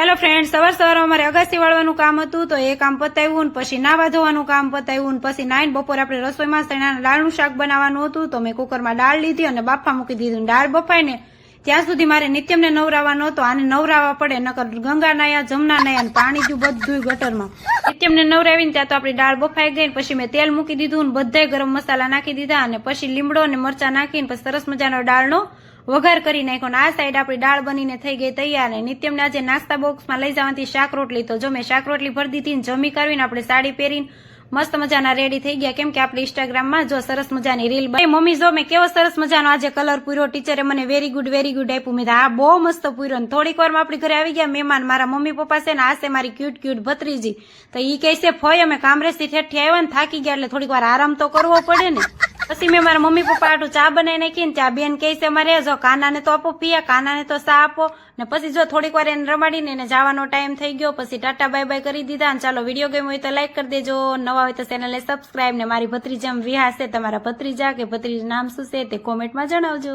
Hello friend, સવારમાં અમારે અગાસી વાળવાનું કામ હતું તો એ કામ પતાવ્યું ને પછી નાવા ધોવાનું કામ પતાવ્યું ને પછી નાઈને બપોરે આપણે રસોઈમાં ચણાના દાળનું શાક બનાવવાનું હતું તો મેં કુકરમાં દાળ લીધી અને બાફા મૂકી દીધું. દાળ બફાય ને ત્યાં સુધી મારે નિત્યમને નવરાવાનો હતો. આને નવરાવા પડે, નકર ગંગા નાયા, જમના નાયા ને પાણી જ્યું બધું ગટરમાં. નિત્યમને નવરાવીને ત્યાં તો આપણી દાળ બફાઈ ગઈ. પછી મેં તેલ મૂકી દીધું ને બધાય ગરમ મસાલા નાખી દીધા અને પછી લીમડો અને મરચા નાખીને પછી સરસ મજાનો દાળનો વઘાર કરી નાખ્યો. આ સાઈડ આપણી દાળ બનીને થઈ ગઈ તૈયાર. નિત્યમને આજે નાસ્તા બોક્સમાં લઈ જવાથી શાક રોટલી, તો જો મેં શાક રોટલી ભરી દીધી ને જમી કરવીને આપણે સાડી પહેરીને મસ્ત મજાના રેડી થઈ ગયા. કેમ કે આપણે ઇન્સ્ટાગ્રામમાં જો સરસ મજાની રીલ મમ્મી જો મેં કેવો સરસ મજાનો આજે કલર પૂર્યો. ટીચરે મને વેરી ગુડ આપ્યું. મેં આ બહુ મસ્ત પૂર્યો. થોડીક વારમાં આપણી ઘરે આવી ગયા મહેમાન. મારા મમ્મી પપ્પા છે ને આ છે મારી ક્યુટ ભત્રીજી. તો ઈ કહે છે ફોય અમે કામરેજથી ઠેઠી આવ્યા ને થાકી ગયા એટલે થોડીક વાર આરામ તો કરવો પડે ને. પછી મેં મારા મમ્મી પપ્પા આટલું ચા બનાવી નાખી ને ત્યાં બેન કહે છે અમારે જો કાનાને તો આપો પિયા, કાનાને તો ચા આપો. ને પછી જો થોડીક વાર એને રમાડીને એને જવાનો ટાઈમ થઈ ગયો. પછી ટાટા બાય બાય કરી દીધા. અને ચાલો વિડીયો ગમ્યો હોય તો લાઈક કરી દેજો, નવા હોય તો ચેનલને સબસ્ક્રાઈબ. ને મારી ભત્રીજા વિહાર છે, તમારા ભત્રીજા કે ભત્રીજા નામ શું છે તે કોમેન્ટમાં જણાવજો.